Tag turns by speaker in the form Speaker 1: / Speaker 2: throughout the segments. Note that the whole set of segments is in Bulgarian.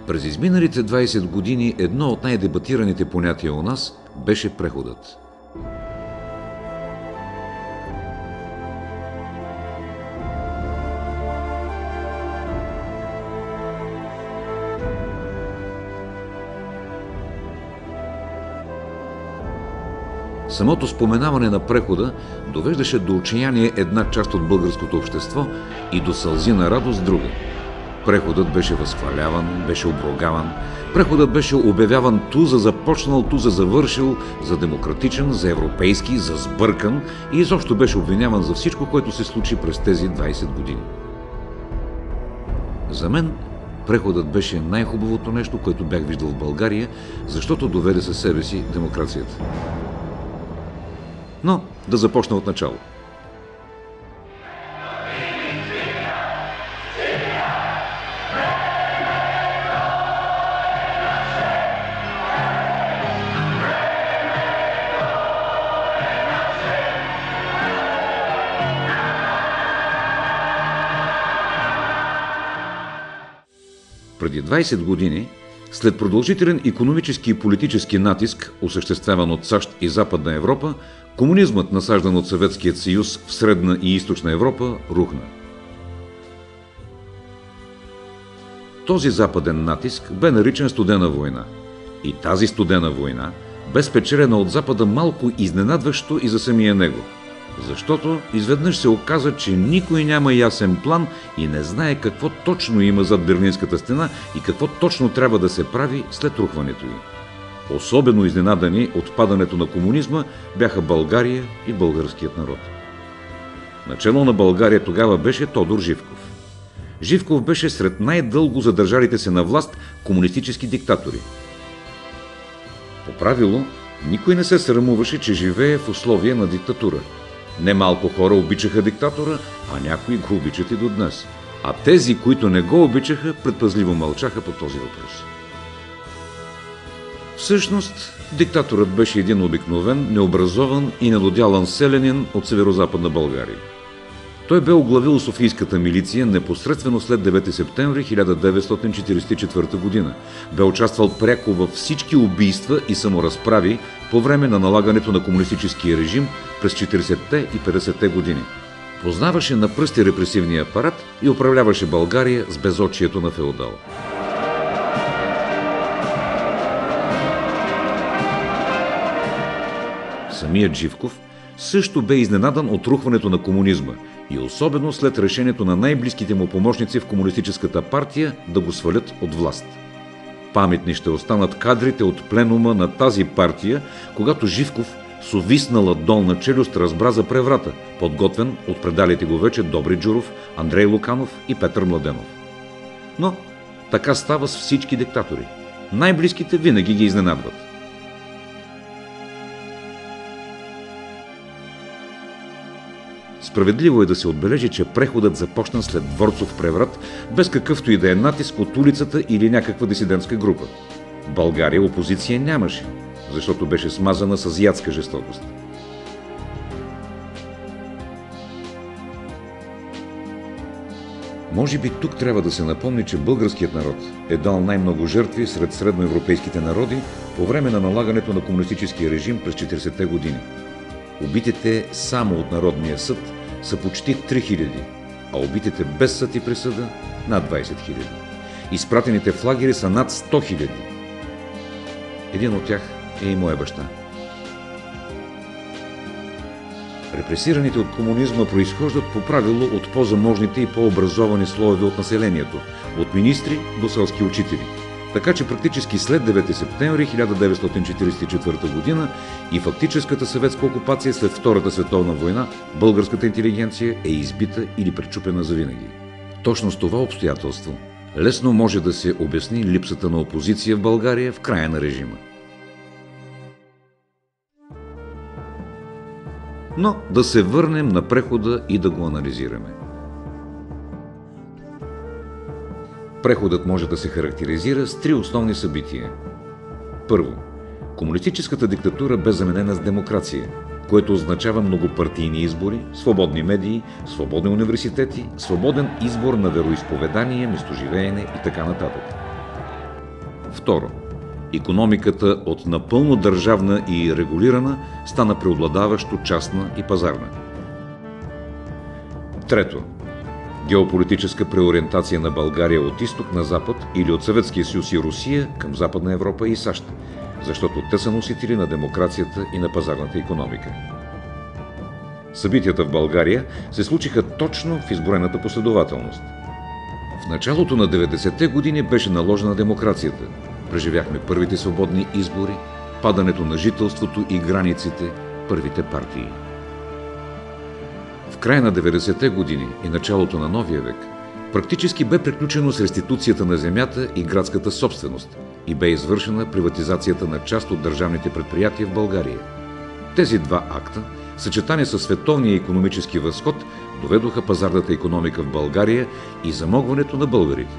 Speaker 1: През изминалите 20 години едно от най-дебатираните понятия у нас беше преходът. Самото споменаване на прехода довеждаше до отчаяние една част от българското общество и до сълзи на радост друга. Преходът беше възхваляван, беше обругаван. Преходът беше обявяван ту за започнал, ту за завършил, за демократичен, за европейски, за сбъркан и изобщо беше обвиняван за всичко, което се случи през тези 20 години. За мен преходът беше най-хубавото нещо, което бях виждал в България, защото доведе със себе си демокрацията. Но да започна от начало. Преди 20 години, след продължителен икономически и политически натиск, осъществяван от САЩ и Западна Европа, комунизмът, насаждан от Съветският съюз в Средна и Източна Европа, рухна. Този западен натиск бе наричан студена война. И тази студена война бе спечелена от Запада малко изненадващо и за самия него. Защото изведнъж се оказа, че никой няма ясен план и не знае какво точно има зад Берлинската стена и какво точно трябва да се прави след рухването й. Особено изненадани от падането на комунизма бяха България и българският народ. Начело на България тогава беше Тодор Живков. Живков беше сред най-дълго задържалите се на власт комунистически диктатори. По правило, никой не се срамуваше, че живее в условия на диктатура. Немалко хора обичаха диктатора, а някои го обичат и до днес. А тези, които не го обичаха, предпазливо мълчаха по този въпрос. Всъщност, диктаторът беше един обикновен, необразован и недодялан селянин от северо-западна България. Той бе оглавил Софийската милиция непосредствено след 9 септември 1944 година. Бе участвал пряко във всички убийства и саморазправи по време на налагането на комунистическия режим през 40-те и 50-те години. Познаваше на пръсти репресивния апарат и управляваше България с безочието на феодал. Самият Живков също бе изненадан от рухването на комунизма и особено след решението на най-близките му помощници в Комунистическата партия да го свалят от власт. Паметни ще останат кадрите от пленума на тази партия, когато Живков с увиснала долна челюст разбра за преврата, подготвен от предалите го вече Добри Джуров, Андрей Луканов и Петър Младенов. Но така става с всички диктатори. Най-близките винаги ги изненадват. Справедливо е да се отбележи, че преходът започна след дворцов преврат, без какъвто и да е натиск от улицата или някаква дисидентска група. В България опозиция нямаше, защото беше смазана с ядска жестокост. Може би тук трябва да се напомни, че българският народ е дал най-много жертви сред средноевропейските народи по време на налагането на комунистическия режим през 40-те години. Убитите само от Народния съд са почти 3000, а убитите без съд и присъда над 20 000. Изпратените в лагери са над 100 000. Един от тях е и моя баща. Репресираните от комунизма произхождат по правило от по-заможните и по-образовани слоеве от населението, от министри до селски учители. Така че практически след 9 септември 1944 година и фактическата съветска окупация след Втората световна война, българската интелигенция е избита или пречупена завинаги. Точно с това обстоятелство лесно може да се обясни липсата на опозиция в България в края на режима. Но да се върнем на прехода и да го анализираме. Преходът може да се характеризира с 3 основни събития. Първо, комунистическата диктатура бе заменена с демокрация, което означава многопартийни избори, свободни медии, свободни университети, свободен избор на вероизповедание, местоживеене и така нататък. Второ, икономиката от напълно държавна и регулирана стана преобладаващо частна и пазарна. Трето, геополитическа преориентация на България от изток на запад или от Съветския съюз и Русия към Западна Европа и САЩ, защото те са носители на демокрацията и на пазарната икономика. Събитията в България се случиха точно в изброената последователност. В началото на 90-те години беше наложена демокрацията. Преживяхме първите свободни избори, падането на жителството и границите, първите партии. В края на 90-те години и началото на новия век практически бе приключено с реституцията на земята и градската собственост и бе извършена приватизацията на част от държавните предприятия в България. Тези два акта, съчетани със световния икономически възход, доведоха пазарната икономика в България и замогването на българите.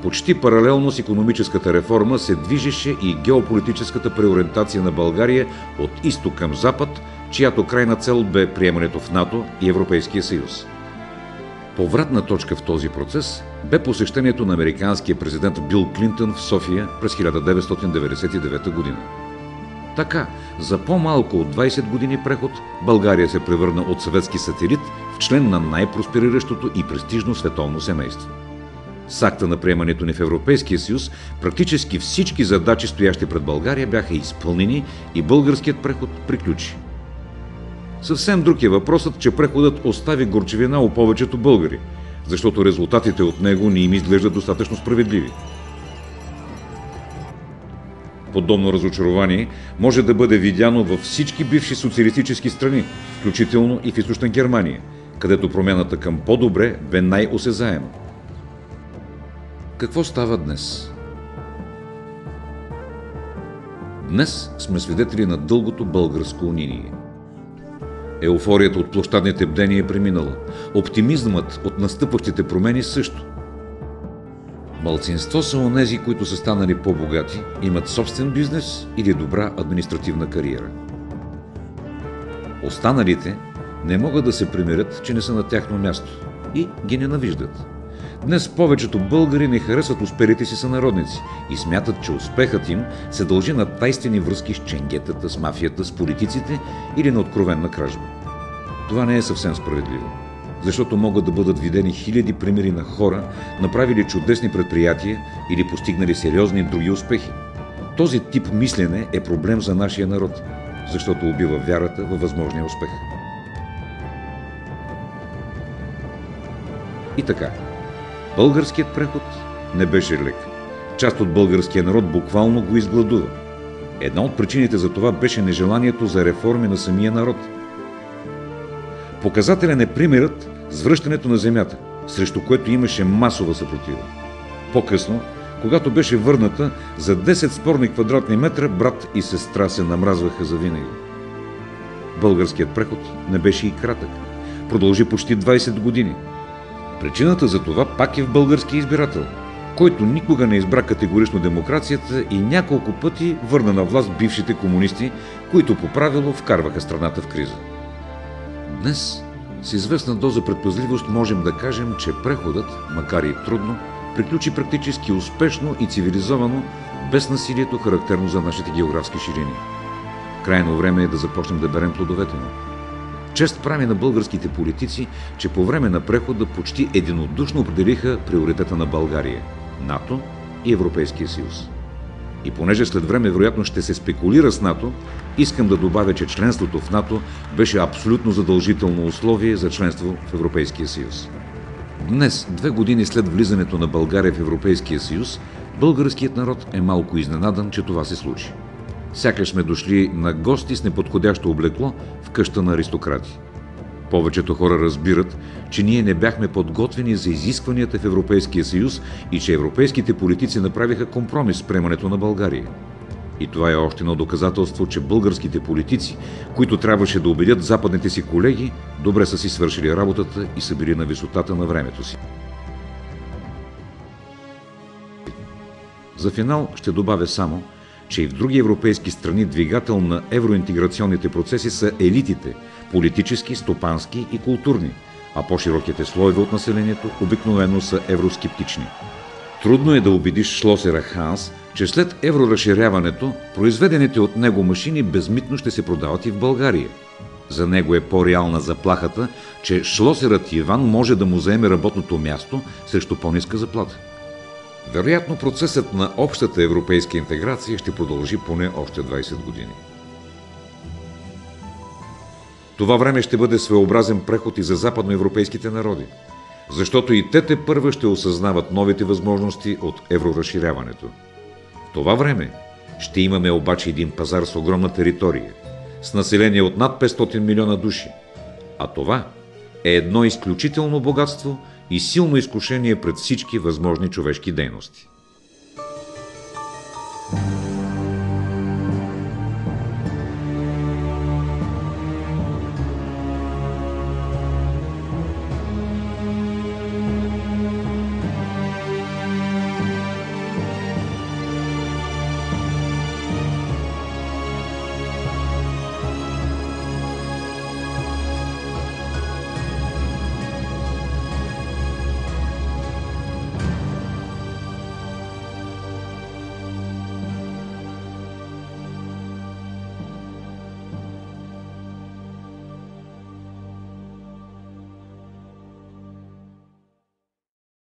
Speaker 1: Почти паралелно с икономическата реформа се движеше и геополитическата преориентация на България от изток към запад, чиято крайна цел бе приемането в НАТО и Европейския съюз. Повратна точка в този процес бе посещението на американския президент Бил Клинтън в София през 1999 година. Така, за по-малко от 20 години преход, България се превърна от съветски сателит в член на най-проспериращото и престижно световно семейство. С акта на приемането ни в Европейския съюз, практически всички задачи, стоящи пред България, бяха изпълнени и българският преход приключи. Съвсем друг е въпросът, че преходът остави горчевина у повечето българи, защото резултатите от него не им изглеждат достатъчно справедливи. Подобно разочарование може да бъде видяно във всички бивши социалистически страни, включително и в Източна Германия, където промяната към по-добре бе най-осезаема. Какво става днес? Днес сме свидетели на дългото българско униние. Еуфорията от площадните бдения е преминала. Оптимизмът от настъпващите промени също. Малцинство са онези, които са станали по-богати, имат собствен бизнес или добра административна кариера. Останалите не могат да се примирят, че не са на тяхно място и ги ненавиждат. Днес повечето българи не харесват успелите си сънародници и смятат, че успехът им се дължи на тайнствени връзки с ченгетата, с мафията, с политиците или на откровенна кражба. Това не е съвсем справедливо, защото могат да бъдат видени хиляди примери на хора, направили чудесни предприятия или постигнали сериозни други успехи. Този тип мислене е проблем за нашия народ, защото убива вярата във възможния успех. И така, българският преход не беше лек. Част от българския народ буквално го изгладува. Една от причините за това беше нежеланието за реформи на самия народ. Показателен е примерът с връщането на земята, срещу което имаше масова съпротива. По-късно, когато беше върната, за 10 спорни квадратни метра брат и сестра се намразваха завинаги. Българският преход не беше и кратък. Продължи почти 20 години. Причината за това пак е в българския избирател, който никога не избра категорично демокрацията и няколко пъти върна на власт бившите комунисти, които по правило вкарваха страната в криза. Днес, с известна доза предпазливост, можем да кажем, че преходът, макар и трудно, приключи практически успешно и цивилизовано, без насилието, характерно за нашите географски ширини. Крайно време е да започнем да берем плодовете му. Чест прави на българските политици, че по време на прехода почти единодушно определиха приоритета на България – НАТО и Европейския съюз. И понеже след време вероятно ще се спекулира с НАТО, искам да добавя, че членството в НАТО беше абсолютно задължително условие за членство в Европейския съюз. Днес, 2 години след влизането на България в Европейския съюз, българският народ е малко изненадан, че това се случи. Сякаш сме дошли на гости с неподходящо облекло в къща на аристократи. Повечето хора разбират, че ние не бяхме подготвени за изискванията в Европейския съюз и че европейските политици направиха компромис с приемането на България. И това е още едно доказателство, че българските политици, които трябваше да убедят западните си колеги, добре са си свършили работата и са били на висотата на времето си. За финал ще добавя само, че и в други европейски страни двигател на евроинтеграционните процеси са елитите – политически, стопански и културни, а по-широките слоеве от населението обикновено са евроскептични. Трудно е да убедиш шлосера Ханс, че след евроразширяването произведените от него машини безмитно ще се продават и в България. За него е по-реална заплахата, че шлосерът Иван може да му заеме работното място срещу по-ниска заплата. Вероятно процесът на общата европейска интеграция ще продължи поне още 20 години. Това време ще бъде своеобразен преход и за западноевропейските народи, защото и те тепърва ще осъзнават новите възможности от евроразширяването. В това време ще имаме обаче един пазар с огромна територия, с население от над 500 милиона души, а това е едно изключително богатство и силно изкушение пред всички възможни човешки дейности.